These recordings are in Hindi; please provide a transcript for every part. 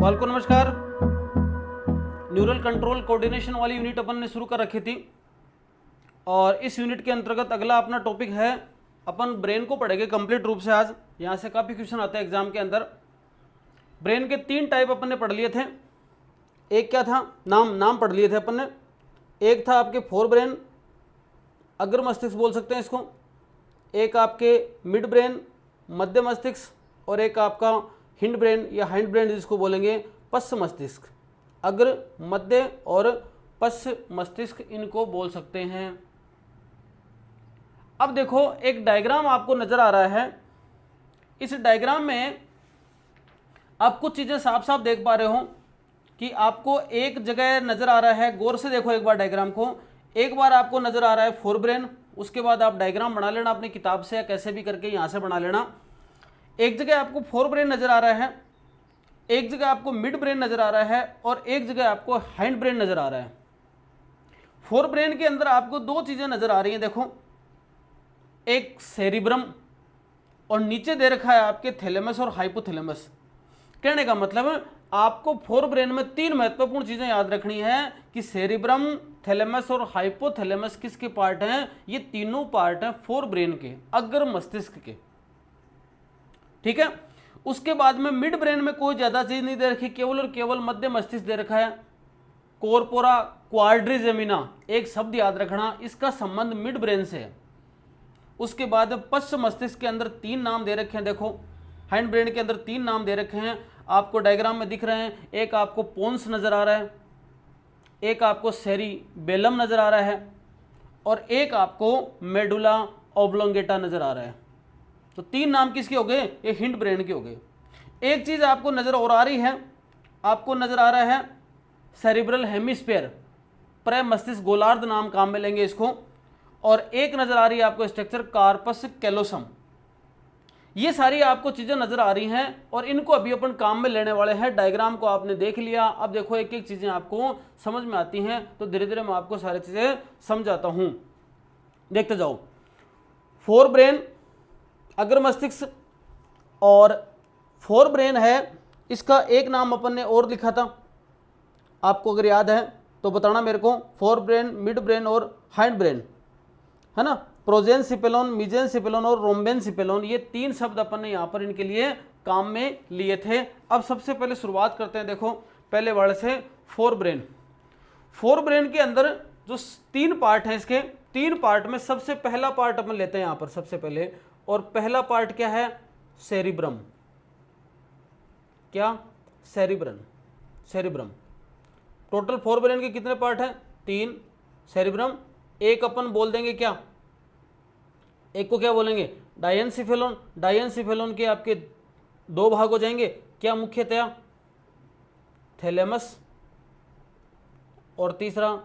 वालेकुम नमस्कार। न्यूरल कंट्रोल कोऑर्डिनेशन वाली यूनिट अपन ने शुरू कर रखी थी और इस यूनिट के अंतर्गत अगला अपना टॉपिक है, अपन ब्रेन को पढ़ेंगे कंप्लीट रूप से। आज यहाँ से काफ़ी क्वेश्चन आते हैं एग्जाम के अंदर। ब्रेन के 3 टाइप अपन ने पढ़ लिए थे। एक क्या था, नाम पढ़ लिए थे अपन ने। एक था आपके फोर ब्रेन, अग्र मस्तिष्क बोल सकते हैं इसको। एक आपके मिड ब्रेन, मध्य मस्तिष्क, और एक आपका हिंड ब्रेन या हाइंड ब्रेन जिसको बोलेंगे पश्च मस्तिष्क। अग्र, मध्य और पश्च मस्तिष्क इनको बोल सकते हैं। अब देखो एक डायग्राम आपको नजर आ रहा है। इस डायग्राम में आप कुछ चीजें साफ साफ देख पा रहे हो कि आपको एक जगह नजर आ रहा है। गौर से देखो एक बार डायग्राम को। एक बार आपको नजर आ रहा है फोर ब्रेन, उसके बाद आप डायग्राम बना लेना अपनी किताब से या कैसे भी करके यहां से बना लेना। एक जगह आपको फोर ब्रेन नजर आ रहा है, एक जगह आपको मिड ब्रेन नजर आ रहा है और एक जगह आपको हाइंड ब्रेन नजर आ रहा है। फोर ब्रेन के अंदर आपको 2 चीजें नजर आ रही हैं। देखो, एक सेरिब्रम और नीचे दे रखा है आपके थैलेमस और हाइपोथैलेमस। कहने का मतलब आपको फोर ब्रेन में 3 महत्वपूर्ण चीजें याद रखनी है कि सेरिब्रम, थैलेमस और हाइपोथैलेमस किसके पार्ट हैं। ये तीनों पार्ट हैं फोर ब्रेन के, अग्र मस्तिष्क के। ठीक है। उसके बाद में मिड ब्रेन में कोई ज्यादा चीज नहीं दे रखी, केवल और केवल मध्य मस्तिष्क दे रखा है। कॉर्पोरा क्वाड्रिजेमिना एक शब्द याद रखना, इसका संबंध मिड ब्रेन से है। उसके बाद पश्च मस्तिष्क के अंदर 3 नाम दे रखे हैं। देखो, हाइंड ब्रेन के अंदर 3 नाम दे रखे हैं, आपको डायग्राम में दिख रहे हैं। एक आपको पोन्स नजर आ रहा है, एक आपको सेरिबेलम नजर आ रहा है और एक आपको मेडुला ऑब्लोंगेटा नजर आ रहा है। तो 3 नाम किसके हो गए, ये हिंड ब्रेन के हो गए। एक चीज आपको नजर और आ रही है, आपको नजर आ रहा है सेरिब्रल हेमिस्फीयर, प्रे मस्तिष्क गोलार्ध नाम काम में लेंगे इसको। और एक नजर आ रही है आपको स्ट्रक्चर कार्पस कैलोसम। ये सारी आपको चीजें नजर आ रही हैं और इनको अभी अपन काम में लेने वाले हैं। डायग्राम को आपने देख लिया, अब देखो एक एक चीजें आपको समझ में आती हैं, तो धीरे धीरे मैं आपको सारी चीजें समझाता हूं। देखते जाओ। फोर ब्रेन, अग्र मस्तिष्क और फोर ब्रेन है, इसका एक नाम अपन ने और लिखा था, आपको अगर याद है तो बताना मेरे को। फोर ब्रेन, मिड ब्रेन और हाइंड ब्रेन, है ना। प्रोजेनसिपेलोन, मिजेनसिपेलोन और रोम्बेनसिपेलोन, ये 3 शब्द अपन ने यहाँ पर इनके लिए काम में लिए थे। अब सबसे पहले शुरुआत करते हैं। देखो पहले वर्ड से, फोर ब्रेन। फोर ब्रेन के अंदर जो 3 पार्ट हैं, इसके 3 पार्ट में सबसे पहला पार्ट अपन लेते हैं यहाँ पर सबसे पहले। और पहला पार्ट क्या है, सेरिब्रम। क्या, सेरिब्रम। टोटल फोर ब्रेन के कितने पार्ट हैं, 3। सेरिब्रम, एक अपन बोल देंगे क्या, एक को क्या बोलेंगे, डायनसिफेलोन। डायनसिफेलोन के आपके 2 भाग हो जाएंगे, क्या मुख्यतया, थैलेमस और तीसरा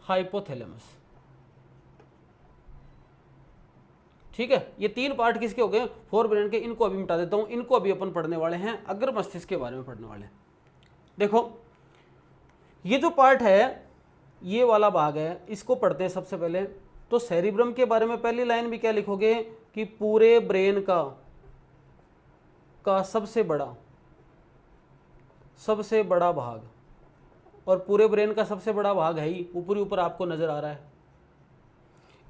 हाइपोथैलेमस। ठीक है, ये 3 पार्ट किसके हो गए, फोर ब्रेन के। इनको अभी मिटा देता हूं, इनको अभी अपन पढ़ने वाले हैं, अग्र मस्तिष्क के बारे में पढ़ने वाले हैं। देखो ये जो पार्ट है, ये वाला भाग है, इसको पढ़ते हैं सबसे पहले। तो सेरिब्रम के बारे में पहली लाइन भी क्या लिखोगे कि पूरे ब्रेन का सबसे बड़ा भाग, और पूरे ब्रेन का सबसे बड़ा भाग है ही, ऊपर आपको नजर आ रहा है।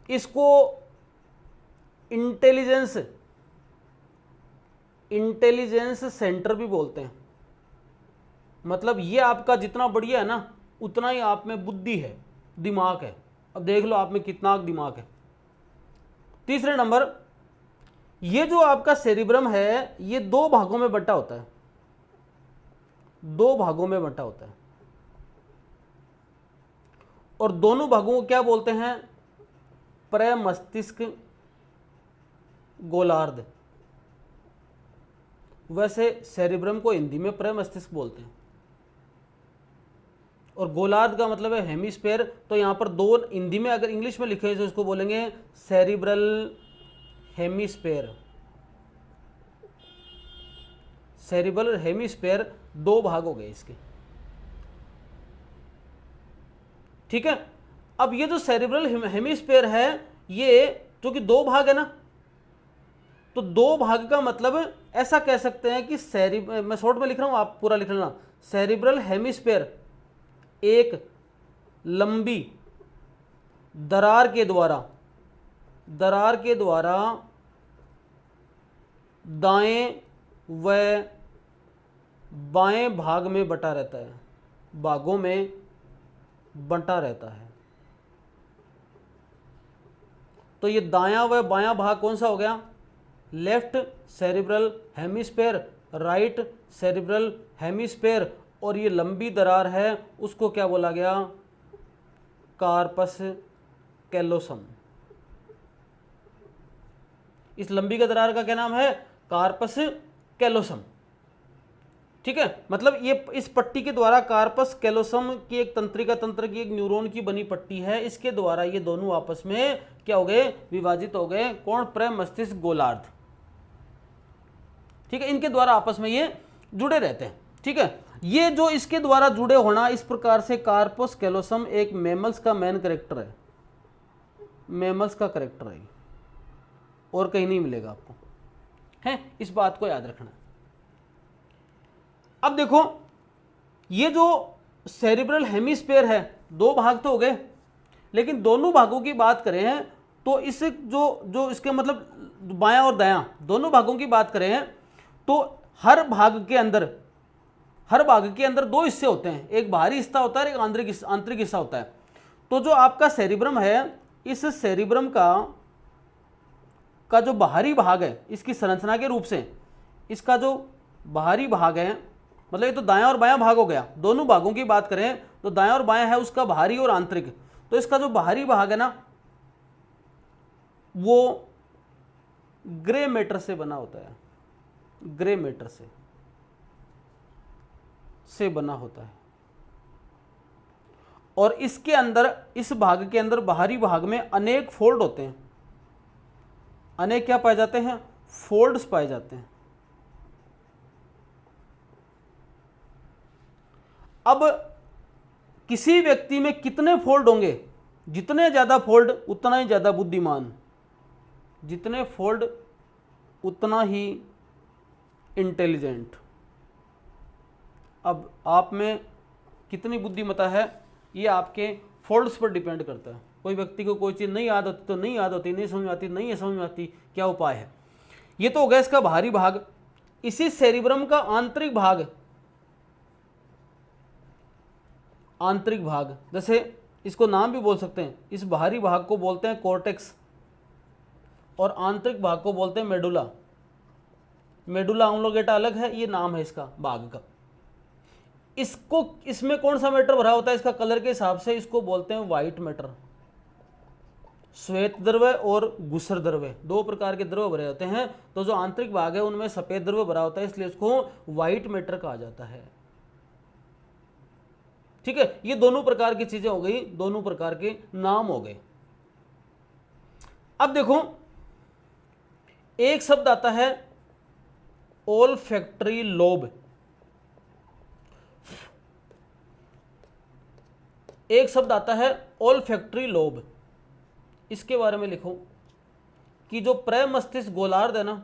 इसको इंटेलिजेंस सेंटर भी बोलते हैं। मतलब ये आपका जितना बढ़िया है ना, उतना ही आप में बुद्धि है, दिमाग है। अब देख लो आप में कितना दिमाग है। तीसरे नंबर, ये जो आपका सेरिब्रम है, ये 2 भागों में बंटा होता है। 2 भागों में बंटा होता है और दोनों भागों को क्या बोलते हैं, प्रमस्तिष्क गोलार्ध। वैसे सेरिब्रम को हिंदी में प्रमस्तिष्क बोलते हैं और गोलार्ध का मतलब है हेमिस्फीयर। तो यहां पर 2 हिंदी में अगर इंग्लिश में लिखे तो इसको बोलेंगे सेरिब्रल हेमिस्फीयर। सेरिब्रल हेमिस्फीयर 2 भाग हो गए इसके। ठीक है। अब ये जो सेरिब्रल हेमिस्फीयर है, ये चूंकि 2 भाग है ना, तो 2 भाग का मतलब ऐसा कह सकते हैं कि मैं शॉर्ट में लिख रहा हूं, आप पूरा लिख लेना। सेरिब्रल हेमिस्फेयर एक लंबी दरार के द्वारा दाएं व बाएं भाग में बटा रहता है, भागों में बंटा रहता है। तो ये दायां व बायां भाग कौन सा हो गया? Left cerebral hemisphere, right cerebral hemisphere, और ये लंबी दरार है उसको क्या बोला गया? Corpus callosum. इस लंबी का दरार का क्या नाम है? Corpus callosum. ठीक है, मतलब ये इस पट्टी के द्वारा कार्पस कैलोसम की एक तंत्रिका तंत्र की एक न्यूरॉन की बनी पट्टी है, इसके द्वारा ये दोनों आपस में क्या हो गए? विभाजित हो गए। कौन? प्रमस्तिष्क गोलार्ध। ठीक है, इनके द्वारा आपस में ये जुड़े रहते हैं। ठीक है, ये जो इसके द्वारा जुड़े होना, इस प्रकार से कार्पस कैलोसम एक मैमल्स का मेन कैरेक्टर है, मैमल्स का कैरेक्टर है, और कहीं नहीं मिलेगा आपको, है, इस बात को याद रखना। अब देखो, ये जो सेरिब्रल हेमिस्फेयर है, दो भाग तो हो गए, लेकिन दोनों भागों की बात करें तो इस जो इसके मतलब बायां और दायां दोनों भागों की बात करें तो हर भाग के अंदर दो हिस्से होते हैं, एक बाहरी हिस्सा होता है, एक आंतरिक हिस्सा होता है। तो जो आपका सेरिब्रम है, इस सेरिब्रम का जो बाहरी भाग है, इसकी संरचना के रूप से इसका जो बाहरी भाग है, मतलब ये तो दायां और बायां भाग हो गया, दोनों भागों की बात करें तो दायां और बायां है उसका बाहरी और आंतरिक। तो इसका जो बाहरी भाग है ना, वो ग्रे मैटर से बना होता है, ग्रे मैटर से बना होता है, और इसके अंदर, इस भाग के अंदर बाहरी भाग में अनेक फोल्ड होते हैं, अनेक क्या पाए जाते हैं? फोल्ड्स पाए जाते हैं। अब किसी व्यक्ति में कितने फोल्ड होंगे? जितने ज्यादा फोल्ड उतना ही ज्यादा बुद्धिमान, जितने फोल्ड उतना ही इंटेलिजेंट। अब आप में कितनी बुद्धिमत्ता है ये आपके फोल्ड्स पर डिपेंड करता है। कोई व्यक्ति को कोई चीज़ नहीं याद होती तो नहीं याद होती, नहीं समझ में आती, नहीं समझ में आती, क्या उपाय है? ये तो हो गया इसका बाहरी भाग। इसी सेरिब्रम का आंतरिक भाग, जैसे इसको नाम भी बोल सकते हैं, इस बाहरी भाग को बोलते हैं कॉर्टेक्स और आंतरिक भाग को बोलते हैं मेडुला। मेडुला ऑब्लोंगेटा अलग है, ये नाम है इसका भाग का। इसमें कौन सा मैटर भरा होता है? इसका कलर के हिसाब से इसको बोलते हैं व्हाइट मैटर। श्वेत द्रव्य और गुसर द्रव्य, दो प्रकार के द्रव्य भरे होते हैं। तो जो आंतरिक भाग है उनमें सफेद द्रव्य भरा होता है, इसलिए इसको व्हाइट मैटर कहा जाता है। ठीक है, ये दोनों प्रकार की चीजें हो गई, दोनों प्रकार के नाम हो गए। अब देखो, एक शब्द आता है ओल्फैक्टरी लोब। एक शब्द आता है ओल्फैक्टरी लोब। इसके बारे में लिखो कि जो प्रमस्तिष्क गोलार्ध है ना,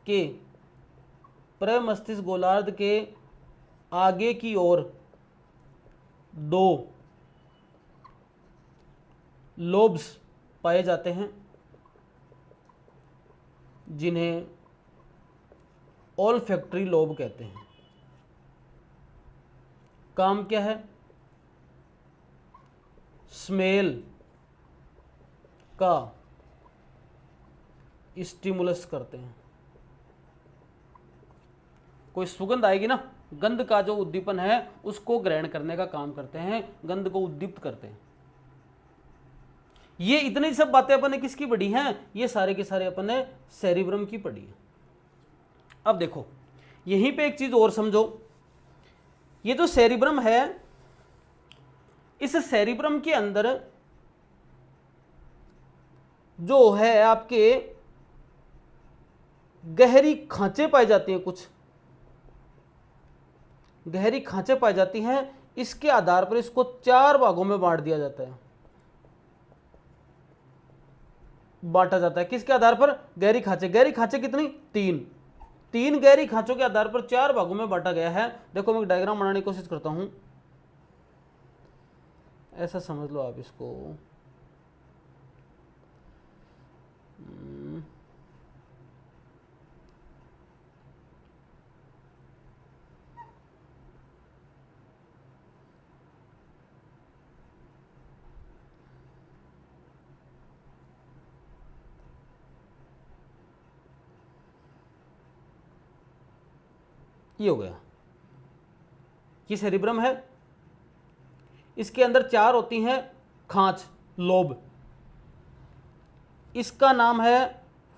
के प्रमस्तिष्क गोलार्ध के आगे की ओर दो लोब्स पाए जाते हैं, जिन्हें ओल्फैक्टरी लोब कहते हैं। काम क्या है? स्मेल का स्टिमुलस करते हैं। कोई सुगंध आएगी ना, गंध का जो उद्दीपन है उसको ग्रहण करने का काम करते हैं, गंध को उद्दीप्त करते हैं। ये इतनी सब बातें अपन ने किसकी पढ़ी हैं? ये सारे के सारे अपन ने सेरिब्रम की पढ़ी है। अब देखो, यहीं पे एक चीज और समझो, ये जो सेरिब्रम है, इस सेरिब्रम के अंदर जो है आपके गहरी खांचे पाई जाती हैं, कुछ गहरी खांचे पाई जाती हैं। इसके आधार पर इसको 4 भागों में बांट दिया जाता है, बांटा जाता है। किसके आधार पर? गहरी खांचे। गहरी खांचे कितनी? 3। 3 गहरी खांचों के आधार पर 4 भागों में बांटा गया है। देखो मैं एक डायग्राम बनाने की कोशिश करता हूं, ऐसा समझ लो आप इसको। ये हो गया, ये सेरिब्रम है, इसके अंदर 4 होती हैं खांच, लोब। इसका नाम है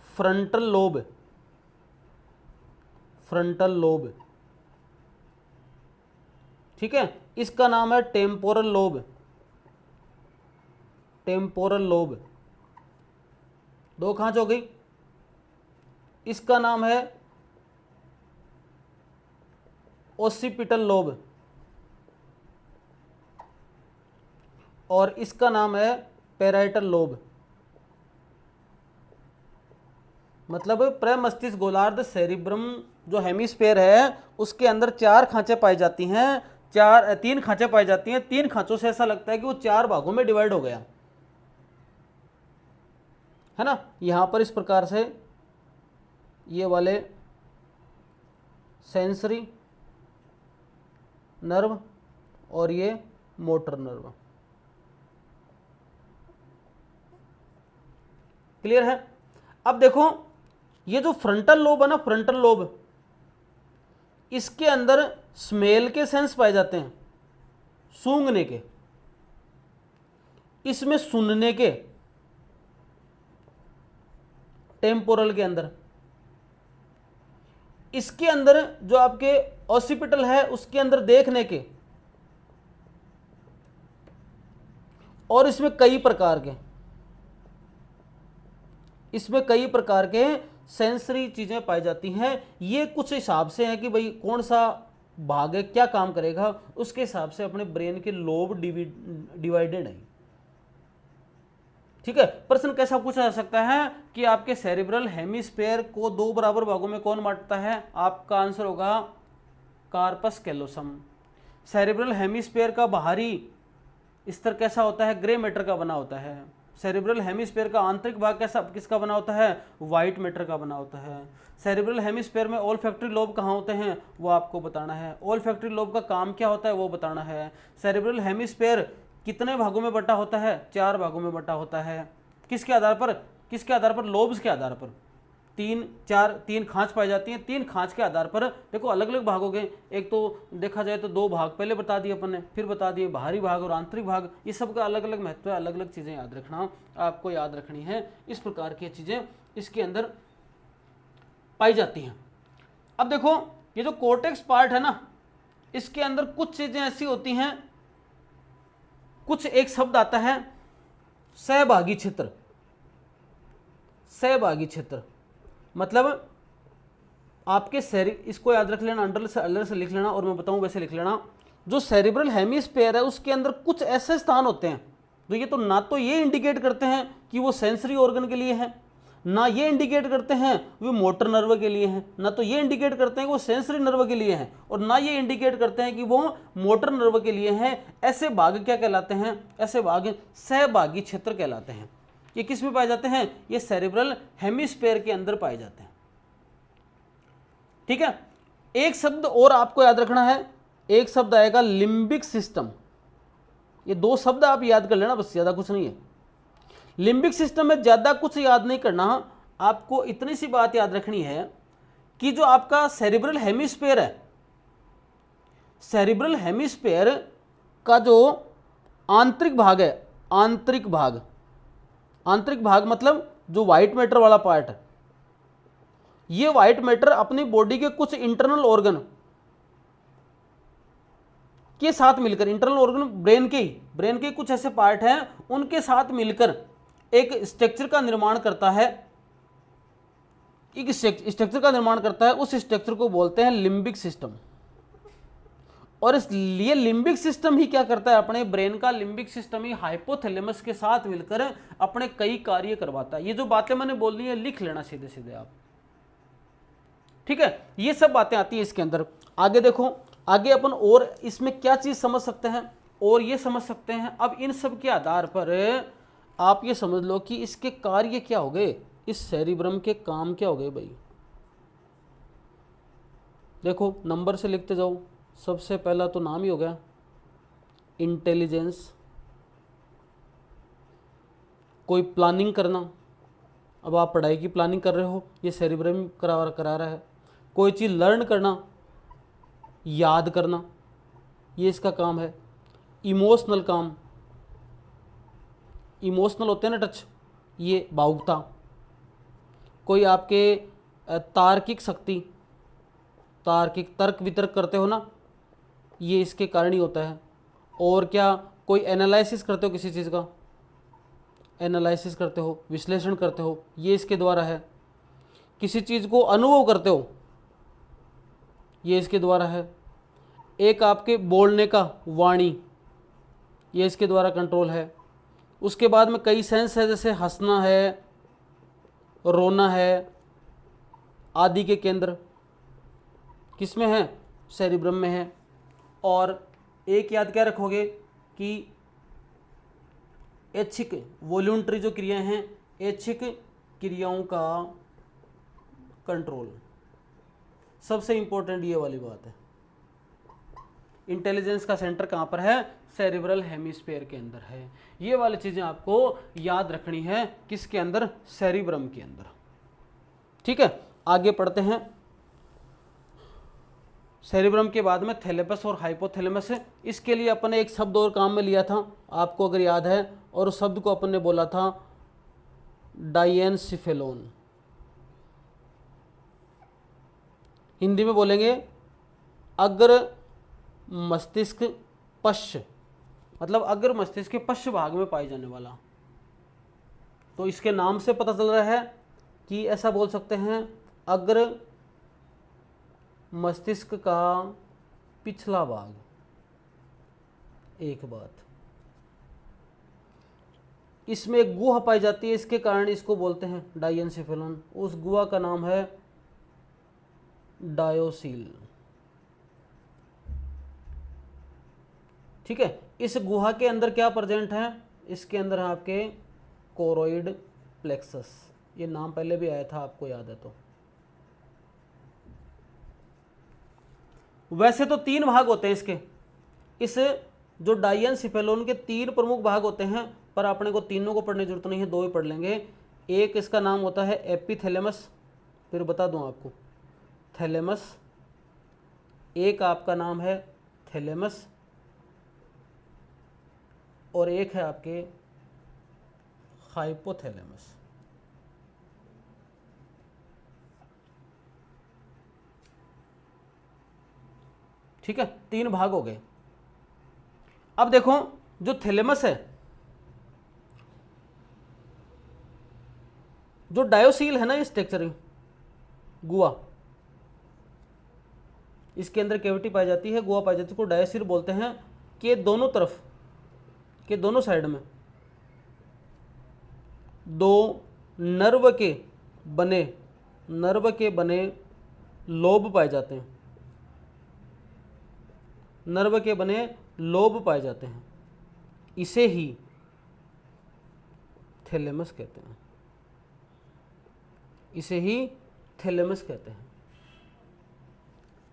फ्रंटल लोब, फ्रंटल लोब, ठीक है। इसका नाम है टेम्पोरल लोब, टेम्पोरल लोब, 2 खांच हो गई। इसका नाम है ओसिपिटल लोब और इसका नाम है पैराइटल लोब। मतलब प्रमस्तिष्क गोलार्ध सेरिब्रम जो हेमिस्फेयर है उसके अंदर 4 खांचें पाई जाती हैं, 3 खांचें पाई जाती हैं। 3 खांचों से ऐसा लगता है कि वो 4 भागों में डिवाइड हो गया है ना। यहां पर इस प्रकार से ये वाले सेंसरी नर्व और ये मोटर नर्व, क्लियर है। अब देखो ये जो फ्रंटल लोब है ना, फ्रंटल लोब, इसके अंदर स्मेल के सेंस पाए जाते हैं, सूंघने के, इसमें सुनने के टेम्पोरल के अंदर, इसके अंदर जो आपके ऑसिपिटल है उसके अंदर देखने के, और इसमें कई प्रकार के, इसमें कई प्रकार के सेंसरी चीजें पाई जाती हैं। ये कुछ हिसाब से है कि भाई कौन सा भाग है, क्या काम करेगा, उसके हिसाब से अपने ब्रेन के लोब डिवाइडेड है, ठीक है। प्रश्न कैसा पूछा जा सकता है कि आपके सेरिब्रल हेमिस्फेयर को 2 बराबर भागों में कौन बांटता है? आपका आंसर होगा कार्पस कैलोसम। सेरिब्रल हेमिस्फेयर का बाहरी स्तर कैसा होता है? ग्रे मैटर का बना होता है। सेरिब्रल हेमिस्फेयर का आंतरिक भाग कैसा किसका बना होता है? व्हाइट मैटर का बना होता है। सेरिब्रल हेमिस्फेयर में ओल्फैक्टरी लोब कहाँ होते हैं वो आपको बताना है। ओल्फैक्टरी लोब का काम क्या होता है वो बताना है। सेरिब्रल हेमिस्फेयर कितने भागों में बटा होता है? 4 भागों में बटा होता है। किसके आधार पर? किसके आधार पर? लोब्स के आधार पर। 3 खांच पाई जाती हैं। 3 खांच के आधार पर देखो अलग अलग भाग हो गए। एक तो देखा जाए तो 2 भाग पहले बता दिए अपन ने, फिर बता दिए बाहरी भाग और आंतरिक भाग। ये सब का अलग अलग महत्व है, अलग अलग चीज़ें याद रखना आपको याद रखनी है। इस प्रकार की चीज़ें इसके अंदर पाई जाती हैं। अब देखो ये जो कोर्टेक्स पार्ट है ना, इसके अंदर कुछ चीज़ें ऐसी होती हैं, कुछ एक शब्द आता है सहभागी क्षेत्र। सहभागी क्षेत्र मतलब आपके इसको याद रख लेना, अंडर से लिख लेना और मैं बताऊं वैसे लिख लेना। जो सेरिब्रल हेमिस्फेयर है उसके अंदर कुछ ऐसे स्थान होते हैं तो ये तो ना तो ये इंडिकेट करते हैं कि वो सेंसरी ऑर्गन के लिए है, ना ये इंडिकेट करते हैं वो मोटर नर्व के लिए हैं, ना तो ये इंडिकेट करते हैं कि वो सेंसरी नर्व के लिए हैं, और ना ये इंडिकेट करते हैं कि वो मोटर नर्व के लिए हैं। ऐसे भाग क्या कहलाते हैं? ऐसे भाग सहभागी क्षेत्र कहलाते हैं। ये किस में पाए जाते हैं? ये सेरिब्रल हेमिस्फेयर के अंदर पाए जाते हैं, ठीक है। एक शब्द और आपको याद रखना है, एक शब्द आएगा लिम्बिक सिस्टम। ये 2 शब्द आप याद कर लेना बस, ज्यादा कुछ नहीं है। लिम्बिक सिस्टम में ज्यादा कुछ याद नहीं करना, आपको इतनी सी बात याद रखनी है कि जो आपका सेरिब्रल हेमिस्फेयर है, सेरिब्रल हेमिस्फेयर का जो आंतरिक भाग है, आंतरिक भाग मतलब जो व्हाइट मैटर वाला पार्ट है, ये व्हाइट मैटर अपनी बॉडी के कुछ इंटरनल ऑर्गन के साथ मिलकर, इंटरनल ऑर्गन ब्रेन के कुछ ऐसे पार्ट हैं उनके साथ मिलकर एक स्ट्रक्चर का निर्माण करता है, एक स्ट्रक्चर का निर्माण करता है। उस स्ट्रक्चर को बोलते हैं लिम्बिक सिस्टम। और इसलिए लिम्बिक सिस्टम ही क्या करता है? अपने ब्रेन का लिम्बिक सिस्टम ही हाइपोथैलेमस के साथ मिलकर अपने कई कार्य करवाता है। ये जो बातें मैंने बोल दी है लिख लेना सीधे सीधे आप, ठीक है, ये सब बातें आती हैं इसके अंदर। आगे देखो, आगे अपन और इसमें क्या चीज़ समझ सकते हैं, और ये समझ सकते हैं। अब इन सब के आधार पर आप ये समझ लो कि इसके कार्य क्या हो गए, इस सेरिब्रम के काम क्या हो गए भाई। देखो नंबर से लिखते जाओ। सबसे पहला तो नाम ही हो गया इंटेलिजेंस, कोई प्लानिंग करना। अब आप पढ़ाई की प्लानिंग कर रहे हो, ये सेरिब्रम करा रहा है। कोई चीज़ लर्न करना, याद करना, ये इसका काम है। इमोशनल काम, इमोशनल होते हैं ना टच, ये भावुकता। कोई आपके तार्किक शक्ति, तार्किक तर्क वितर्क करते हो ना, ये इसके कारण ही होता है। और क्या, कोई एनालिसिस करते हो किसी चीज़ का, एनालिसिस करते हो, विश्लेषण करते हो, ये इसके द्वारा है। किसी चीज़ को अनुभव करते हो, ये इसके द्वारा है। एक आपके बोलने का वाणी, ये इसके द्वारा कंट्रोल है। उसके बाद में कई सेंस है, जैसे हंसना है, रोना है आदि के केंद्र किस में है, सेरिब्रम में है। और एक याद क्या रखोगे कि ऐच्छिक वॉल्यूंटरी जो क्रियाएं हैं, ऐच्छिक क्रियाओं का कंट्रोल, सबसे इंपॉर्टेंट ये वाली बात है। इंटेलिजेंस का सेंटर कहाँ पर है, सेरिब्रल हेमिस्फीयर के अंदर है। ये वाली चीज़ें आपको याद रखनी है, किसके अंदर, सेरिब्रम के अंदर। ठीक है, आगे पढ़ते हैं। सेरिब्रम के बाद में थैलेमस और हाइपोथैलेमस है। इसके लिए अपन ने एक शब्द और काम में लिया था, आपको अगर याद है, और उस शब्द को अपन ने बोला था डायेनसिफेलोन। हिंदी में बोलेंगे अग्र मस्तिष्क पश्च, मतलब अग्र मस्तिष्क के पश्च भाग में पाए जाने वाला। तो इसके नाम से पता चल रहा है कि ऐसा बोल सकते हैं, अग्र मस्तिष्क का पिछला भाग। एक बात, इसमें एक गुहा पाई जाती है, इसके कारण इसको बोलते हैं डायेनसिफेलोन। उस गुहा का नाम है डायोसील। ठीक है, इस गुहा के अंदर क्या प्रेजेंट है, इसके अंदर है आपके कोरोइड प्लेक्सस। ये नाम पहले भी आया था, आपको याद है तो। वैसे तो 3 भाग होते हैं इसके, इस जो डायेनसिफेलोन के 3 प्रमुख भाग होते हैं, पर अपने को तीनों को पढ़ने की जरूरत नहीं है, 2 ही पढ़ लेंगे। एक इसका नाम होता है एपिथैलेमस, फिर बता दूं आपको, थैलेमस। एक आपका नाम है थैलेमस, और एक है आपके हाइपोथैलेमस। ठीक है, 3 भाग हो गए। अब देखो, जो थैलेमस है, जो डायोसील है ना, ये स्ट्रक्चर गुआ, इसके अंदर कैविटी पाई जाती है, गुहा पाई जाती है, इसको डायोसील बोलते हैं। कि दोनों तरफ के दोनों साइड में 2 नर्व के बने लोब पाए जाते हैं, नर्व के बने लोब पाए जाते हैं। इसे ही थैलेमस कहते हैं, इसे ही थैलेमस कहते हैं।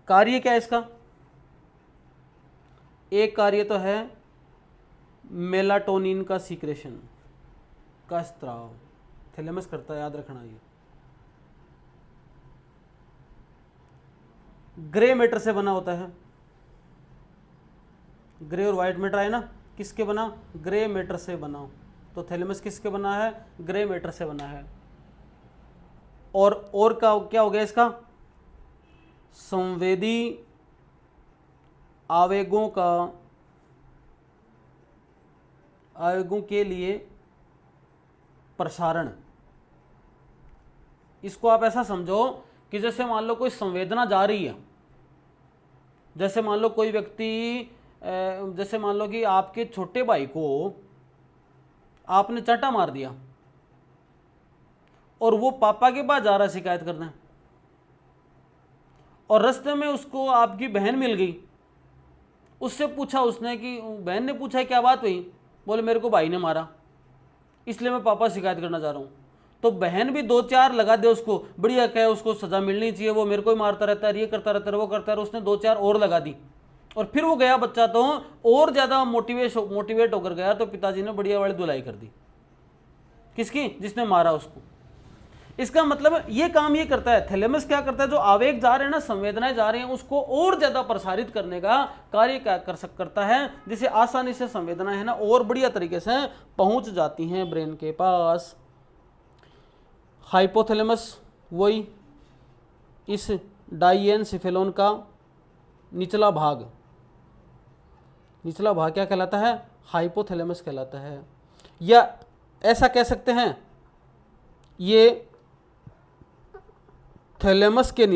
कार्य क्या है इसका, एक कार्य तो है मेलाटोनिन का सीक्रेशन का स्त्राव, थैलेमस करता है, याद रखना। ये ग्रे मैटर से बना होता है, ग्रे और व्हाइट मैटर है ना, किसके बना, ग्रे मैटर से बना। तो थैलेमस किसके बना है, ग्रे मैटर से बना है। और क्या हो गया इसका, संवेदी आवेगों के लिए प्रसारण। इसको आप ऐसा समझो कि जैसे मान लो कोई संवेदना जा रही है, जैसे मान लो कोई व्यक्ति, जैसे मान लो कि आपके छोटे भाई को आपने चांटा मार दिया और वो पापा के पास जा रहा है शिकायत करने, और रास्ते में उसको आपकी बहन मिल गई, उससे पूछा उसने कि बहन ने पूछा क्या बात हुई, बोले मेरे को भाई ने मारा इसलिए मैं पापा शिकायत करना चाह रहा हूँ। तो बहन भी 2-4 लगा दे उसको, बढ़िया क्या है, उसको सज़ा मिलनी चाहिए, वो मेरे को ही मारता रहता है, ये करता रहता है, वो करता है, उसने 2-4 और लगा दी। और फिर वो गया बच्चा तो और ज़्यादा मोटिवेट होकर गया, तो पिताजी ने बढ़िया वाली धुलाई कर दी। किसकी? जिसने मारा उसको। इसका मतलब ये काम ये करता है, थैलेमस क्या करता है, जो आवेग जा रहे हैं ना, संवेदनाएं जा रही हैं, उसको और ज्यादा प्रसारित करने का कार्य क्या करता है, जिसे आसानी से संवेदनाएं है ना और बढ़िया तरीके से पहुंच जाती हैं ब्रेन के पास। हाइपोथैलेमस वही इस डाइएनसेफेलोन का निचला भाग क्या कहलाता है? हाइपोथैलेमस कहलाता है। या ऐसा कह सकते हैं, ये थैलेमस के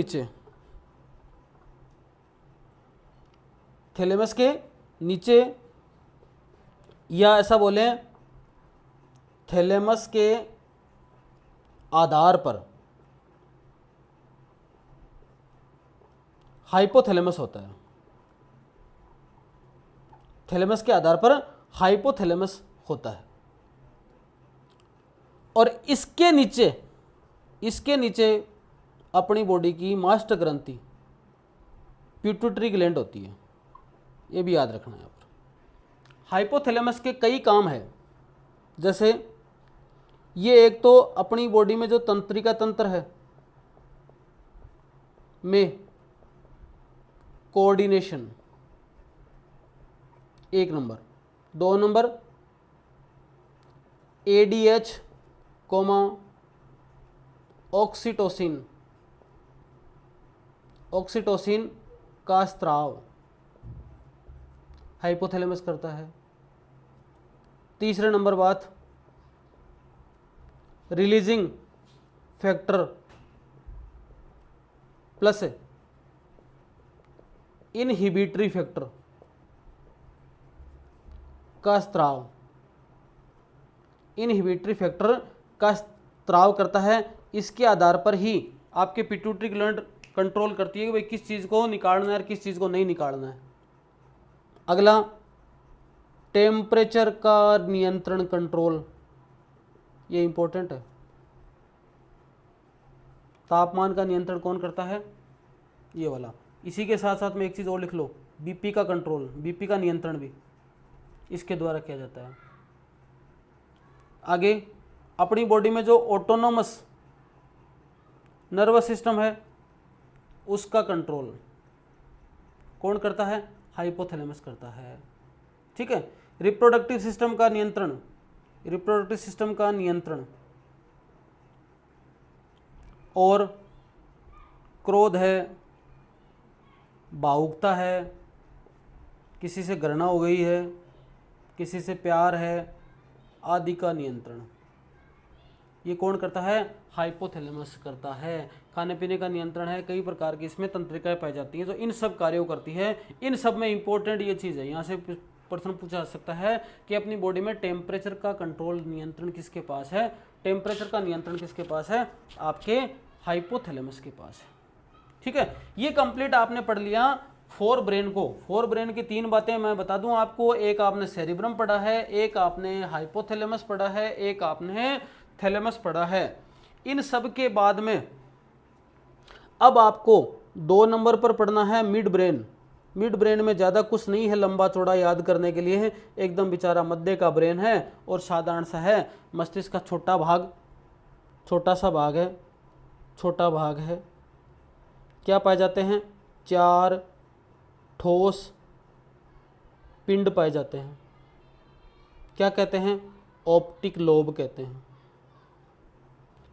नीचे या ऐसा बोलें थैलेमस के आधार पर हाइपोथैलेमस होता है। थैलेमस के आधार पर हाइपोथैलेमस होता है। और इसके नीचे अपनी बॉडी की मास्टर ग्रंथि पिट्यूटरी ग्लैंड होती है, ये भी याद रखना है यहाँ पर। हाइपोथैलेमस के कई काम है, जैसे ये एक तो अपनी बॉडी में जो तंत्रिका तंत्र है में coordination 1 number, 2 number ADH, oxytocin का स्त्राव हाइपोथैलेमस करता है। तीसरे नंबर बात, releasing factor plus inhibitory factor का स्त्राव, इनहिबिटरी फैक्टर का स्त्राव करता है। इसके आधार पर ही आपके पिट्यूटरी ग्लैंड कंट्रोल करती है कि भाई किस चीज़ को निकालना है और किस चीज़ को नहीं निकालना है। अगला, टेम्परेचर का नियंत्रण कंट्रोल, ये इंपॉर्टेंट है। तापमान का नियंत्रण कौन करता है? ये वाला। इसी के साथ साथ में एक चीज़ और लिख लो, बीपी का कंट्रोल, बीपी का नियंत्रण भी इसके द्वारा किया जाता है। आगे, अपनी बॉडी में जो ऑटोनोमस नर्वस सिस्टम है उसका कंट्रोल कौन करता है? हाइपोथैलेमस करता है। ठीक है। रिप्रोडक्टिव सिस्टम का नियंत्रण और क्रोध है, भावुकता है, किसी से घृणा हो गई है, किसी से प्यार है आदि का नियंत्रण, ये कौन करता है? हाइपोथैलेमस करता है। खाने पीने का नियंत्रण है, कई प्रकार की इसमें तंत्रिकाएं पाई जाती हैं जो इन सब कार्यों करती है। इन सब में इंपॉर्टेंट ये चीज़ है, यहाँ से प्रश्न पूछा जा सकता है कि अपनी बॉडी में टेम्परेचर का कंट्रोल नियंत्रण किसके पास है? टेम्परेचर का नियंत्रण किसके पास है? आपके हाइपोथैलेमस के पास है। ठीक है, ये कंप्लीट आपने पढ़ लिया फोर ब्रेन को। फोर ब्रेन की 3 बातें मैं बता दूं आपको, एक आपने सेरिब्रम पढ़ा है, एक आपने हाइपोथैलेमस पढ़ा है, एक आपने थैलेमस पढ़ा है। इन सब के बाद में अब आपको 2 नंबर पर पढ़ना है मिड ब्रेन। मिड ब्रेन में ज़्यादा कुछ नहीं है लंबा चौड़ा याद करने के लिए, एकदम बेचारा मध्य का ब्रेन है और साधारण सा है। मस्तिष्क का छोटा सा भाग है। क्या पाए जाते हैं? 4 ठोस पिंड पाए जाते हैं। क्या कहते हैं? ऑप्टिक लोब कहते हैं।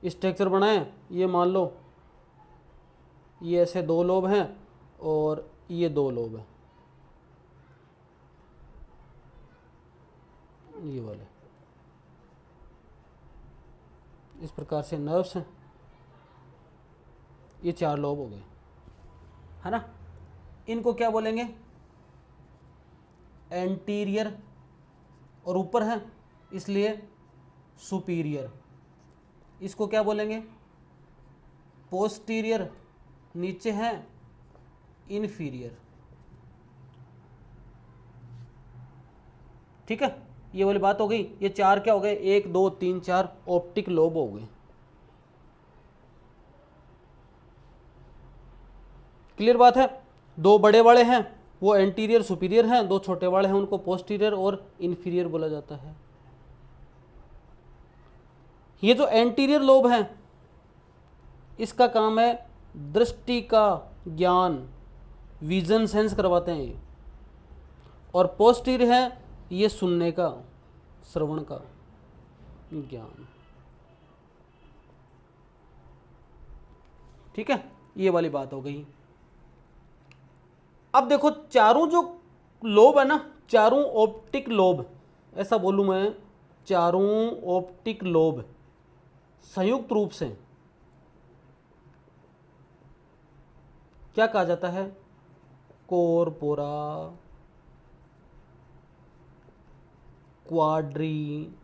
स्ट्रक्चर बनाए, ये मान लो ये ऐसे 2 लोब हैं और ये 2 लोब हैं, ये वाले इस प्रकार से नर्व्स हैं। ये 4 लोब हो गए, है ना। इनको क्या बोलेंगे? एंटीरियर और ऊपर है इसलिए सुपीरियर। इसको क्या बोलेंगे? पोस्टीरियर नीचे है इन्फीरियर। ठीक है, ये वाली बात हो गई। ये चार क्या हो गए, 1 2 3 4 ऑप्टिक लोब हो गए। क्लियर बात है। दो बड़े वाले हैं वो एंटीरियर सुपीरियर हैं, दो छोटे वाले हैं उनको पोस्टीरियर और इन्फीरियर बोला जाता है। ये जो एंटीरियर लोब है इसका काम है दृष्टि का ज्ञान, विजन सेंस करवाते हैं ये। और पोस्टीरियर है ये सुनने का, श्रवण का ज्ञान। ठीक है, ये वाली बात हो गई। अब देखो चारों जो लोब है ना, चारों ऑप्टिक लोब, ऐसा बोलूं मैं, चारों ऑप्टिक लोब संयुक्त रूप से क्या कहा जाता है, कोरपोरा क्वाड्रीजेमिना।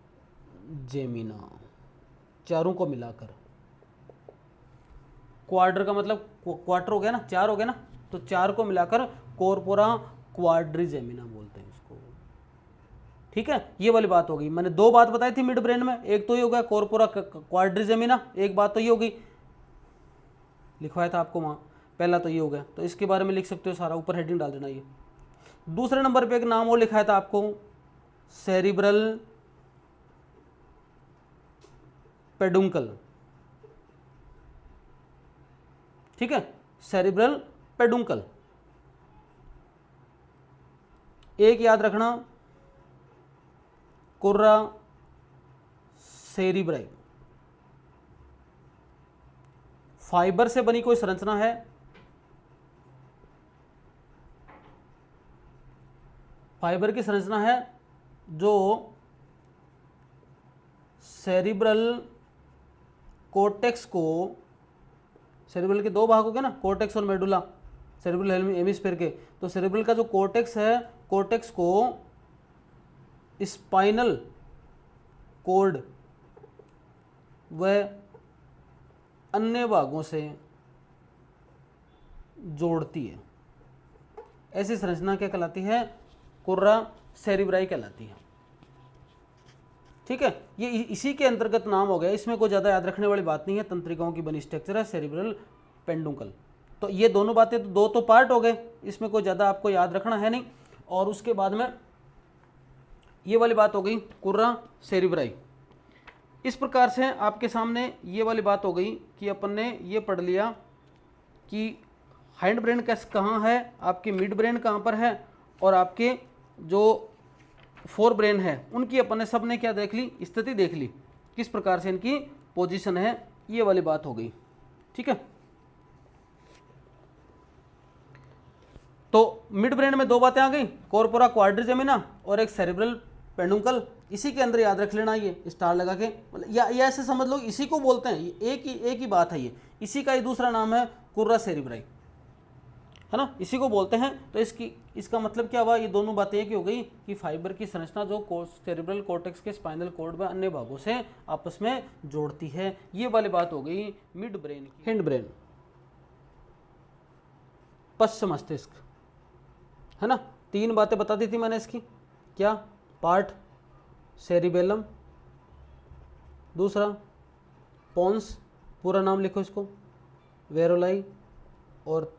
चारों को मिलाकर, क्वाड्र का मतलब क्वार्टर हो गया ना, चार हो गया ना, तो चार को मिलाकर कोरपोरा क्वाड्रीजेमिना बोलते हैं इसको। ठीक है, ये वाली बात हो गई। मैंने दो बात बताई थी मिड ब्रेन में, एक तो ये हो गया कोरपोरा क्वाड्रीजेमिना, एक बात तो ये होगी, लिखवाया था आपको वहाँ, पहला तो ये हो गया, तो इसके बारे में लिख सकते हो सारा, ऊपर हेडिंग डाल देना ये। दूसरे नंबर पे एक नाम और लिखाया था आपको, सेरिब्रल पेडुंकल। ठीक है, सेरिब्रल पेडुंकल। एक याद रखना, कुर्रा सेरिब्राई। फाइबर से बनी कोई संरचना है, फाइबर की संरचना है जो सेरिब्रल कोर्टेक्स को, सेरिब्रल के दो भाग हो गए ना, कोर्टेक्स और मेडुला, सेरिब्रल हेमिस्फीयर के, तो सेरिब्रल का जो कोर्टेक्स है, कोर्टेक्स को स्पाइनल कॉर्ड व अन्य भागों से जोड़ती है। ऐसी संरचना क्या कहलाती है, कुर्रा सेरिब्राई कहलाती है। ठीक है, ये इसी के अंतर्गत नाम हो गया, इसमें कोई ज़्यादा याद रखने वाली बात नहीं है। तंत्रिकाओं की बनी स्ट्रक्चर है सेरिब्रल पेंडुकल। तो ये दोनों बातें, तो दो तो पार्ट हो गए, इसमें कोई ज़्यादा आपको याद रखना है नहीं। और उसके बाद में ये वाली बात हो गई कुर्रा सेरिब्राई। इस प्रकार से आपके सामने ये वाली बात हो गई कि अपन ने ये पढ़ लिया कि हाइंड ब्रेन कैसे कहाँ है, आपके मिड ब्रेन कहाँ पर है, और आपके जो फोर ब्रेन है उनकी अपन ने सब ने क्या देख ली, स्थिति देख ली, किस प्रकार से इनकी पोजीशन है, ये वाली बात हो गई। ठीक है, तो मिड ब्रेन में दो बातें आ गई, कॉर्पोरा क्वाड्रिजेमिना और एक सेरिब्रल पेंडुकल। इसी के अंदर याद रख लेना ये स्टार लगा के, मतलब या ऐसे समझ लो, इसी को बोलते हैं, ये एक ही बात है, ये इसी का ही दूसरा नाम है कुर्रा सेरिब्राई, है ना, इसी को बोलते हैं। तो इसका मतलब क्या हुआ, ये दोनों बातें एक ही हो गई कि फाइबर की संरचना जो सेरिब्रल कॉर्टेक्स के स्पाइनल कॉर्ड व अन्य भागों से आपस में जोड़ती है, ये वाली बात हो गई मिड ब्रेन की। हिंड ब्रेन, पश्च मस्तिष्क, है ना, तीन बातें बता दी थी मैंने इसकी, क्या, पार्ट सेरिबेलम, दूसरा पोन्स, पूरा नाम लिखो इसको, वेरोलाई, और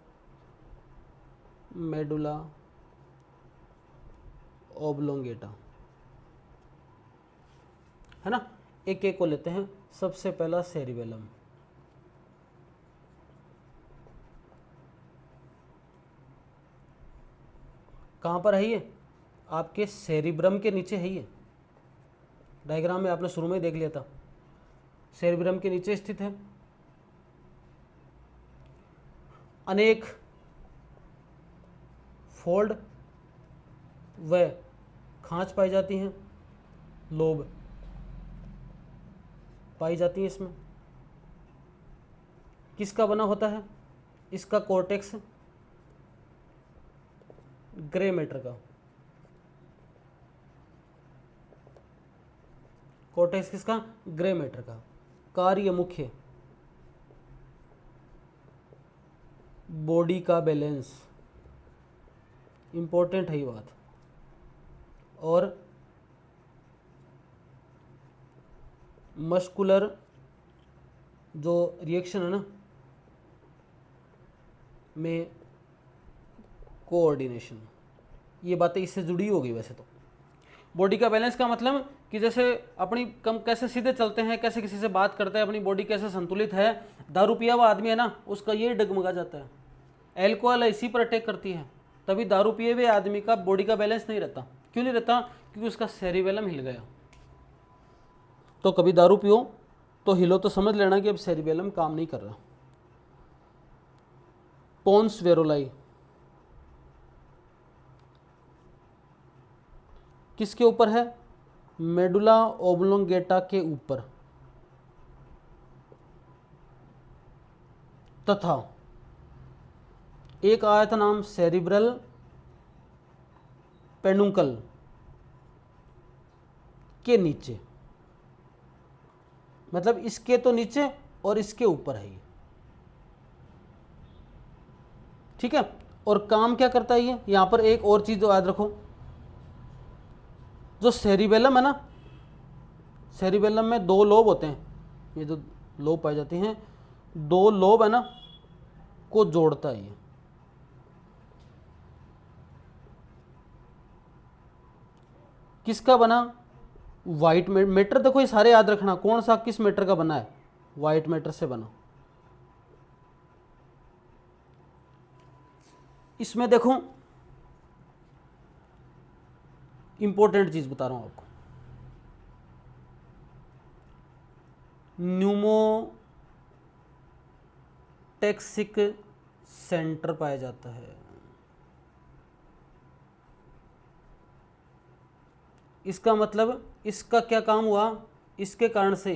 मेडुला ओब्लोंगेटा, है ना। एक एक को लेते हैं। सबसे पहला सेरिबेलम, कहाँ पर है ये, आपके सेरिब्रम के नीचे है ये, डायग्राम में आपने शुरू में देख लिया था, सेरिब्रम के नीचे स्थित है। अनेक फोल्ड व खांच पाई जाती हैं, लोब पाई जाती है इसमें। किसका बना होता है, इसका कॉर्टेक्स ग्रे मैटर का, कॉर्टेक्स किसका, ग्रे मैटर का। कार्य मुख्य, बॉडी का बैलेंस, इंपॉर्टेंट है ये बात। और मस्कुलर जो रिएक्शन है ना में कोऑर्डिनेशन, ये बातें इससे जुड़ी होगी। वैसे तो बॉडी का बैलेंस का मतलब कि जैसे अपनी कम कैसे सीधे चलते हैं, कैसे किसी से बात करते हैं, अपनी बॉडी कैसे संतुलित है। दारू पिया हुआ आदमी है ना, उसका ये डगमगा जाता है, एल्कोहल इसी पर अटैक करती है। तभी दारू पिए हुए आदमी का बॉडी का बैलेंस नहीं रहता। क्यों नहीं रहता? क्योंकि उसका सेरिबेलम हिल गया। तो कभी दारू पियो तो हिलो तो समझ लेना कि अब सेरिबेलम काम नहीं कर रहा। पोन्स वेरोलाई किसके ऊपर है? मेडुला ओब्लोंगेटा के ऊपर, तथा एक आया था नाम सेरिब्रल पेनुकल के नीचे, मतलब इसके तो नीचे और इसके ऊपर है ये, ठीक है। और काम क्या करता है ये? यहां पर एक और चीज याद रखो, जो सेरिबेलम है ना, सेरिबेलम में दो लोब होते हैं, ये जो लोब पाई जाती हैं, दो लोब है ना को जोड़ता है ये। किसका बना? White matter. देखो ये सारे याद रखना, कौन सा किस मैटर का बना है? वाइट मैटर से बना। इसमें देखो इंपॉर्टेंट चीज बता रहा हूं आपको, न्यूमोटैक्सिक सेंटर पाया जाता है। इसका मतलब इसका क्या काम हुआ? इसके कारण से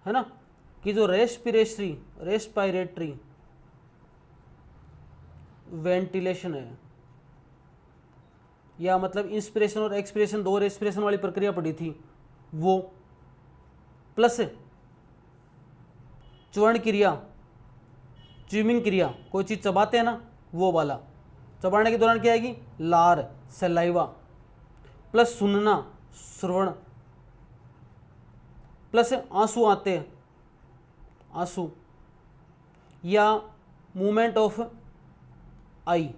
है ना कि जो रेस्पिरेटरी वेंटिलेशन है, या मतलब इंस्पिरेशन और एक्सपिरेशन, दो रेस्पिरेशन वाली प्रक्रिया पड़ी थी वो, प्लस च्वरण क्रिया, च्यूमिंग क्रिया, कोई चीज चबाते हैं ना वो वाला, चबाने के दौरान क्या आएगी? लार, सलाइवा, प्लस सुनना, श्रवण, प्लस आंसू आते हैं, आंसू, या मूवमेंट ऑफ आई,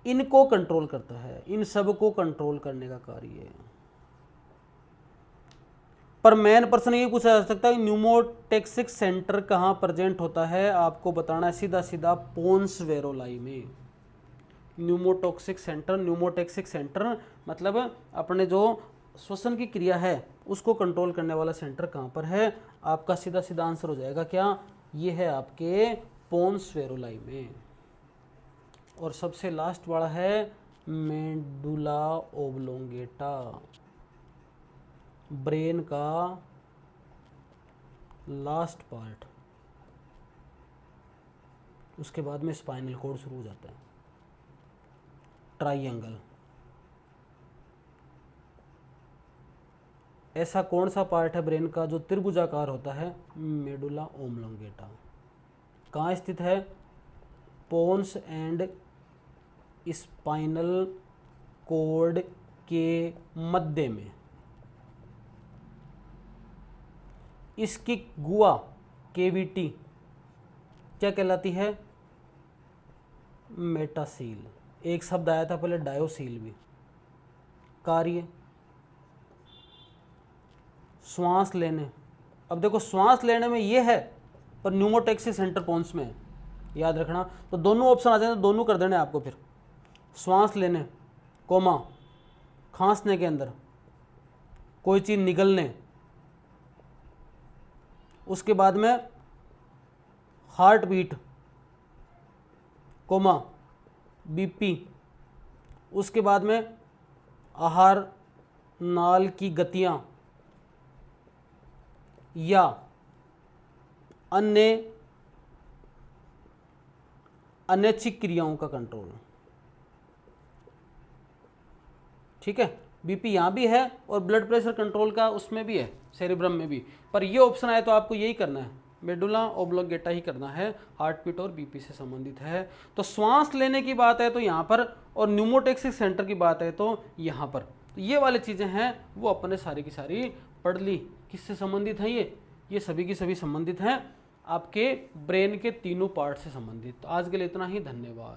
इनको कंट्रोल करता है। इन सब को कंट्रोल करने का कार्य है। पर मेन प्रश्न ये पूछा जा सकता है कि न्यूमोटैक्सिक सेंटर कहाँ प्रेजेंट होता है? आपको बताना है सीधा सीधा पोन्स वेरोलाई में। न्यूमोटैक्सिक सेंटर मतलब अपने जो श्वसन की क्रिया है उसको कंट्रोल करने वाला सेंटर कहाँ पर है? आपका सीधा सीधा आंसर हो जाएगा क्या? ये है आपके पोन्स वेरोलाई में। और सबसे लास्ट वाला है मेडुला ओब्लोंगेटा, ब्रेन का लास्ट पार्ट। उसके बाद में स्पाइनल कॉर्ड शुरू हो जाता है, ट्राइएंगल। ऐसा कौन सा पार्ट है ब्रेन का जो त्रिभुजाकार होता है? Medulla oblongata. कहाँ स्थित है? पोन्स एंड स्पाइनल कॉर्ड के मध्य में। इसकी गुआ, केविटी क्या कहलाती है? मेटासील। एक शब्द आया था पहले डायोसील भी। कार्य श्वास लेने। अब देखो श्वास लेने में ये है, पर न्यूमोटैक्सिक सेंटर पोन्स में है, याद रखना। तो दोनों ऑप्शन आ जाए तो दोनों कर देने आपको। फिर श्वास लेने, कोमा, खांसने के अंदर, कोई चीज निगलने, उसके बाद में हार्ट बीट, कोमा, बीपी, उसके बाद में आहार नाल की गतियां या अन्य अनैच्छिक क्रियाओं का कंट्रोल। ठीक है, बीपी यहाँ भी है और ब्लड प्रेशर कंट्रोल का उसमें भी है, सेरिब्रम में भी। पर ये ऑप्शन आए तो आपको यही करना है, मेडुला ओब्लोंगेटा ही करना है, हार्ट बीट और बीपी से संबंधित है। तो श्वास लेने की बात है तो यहाँ पर, और न्यूमोटेक्सिक सेंटर की बात है तो यहाँ पर। तो ये वाली चीज़ें हैं वो अपने सारी की सारी पढ़ ली। किससे संबंधित हैं ये सभी की सभी संबंधित हैं आपके ब्रेन के तीनों पार्ट से संबंधित। तो आज के लिए इतना ही, धन्यवाद।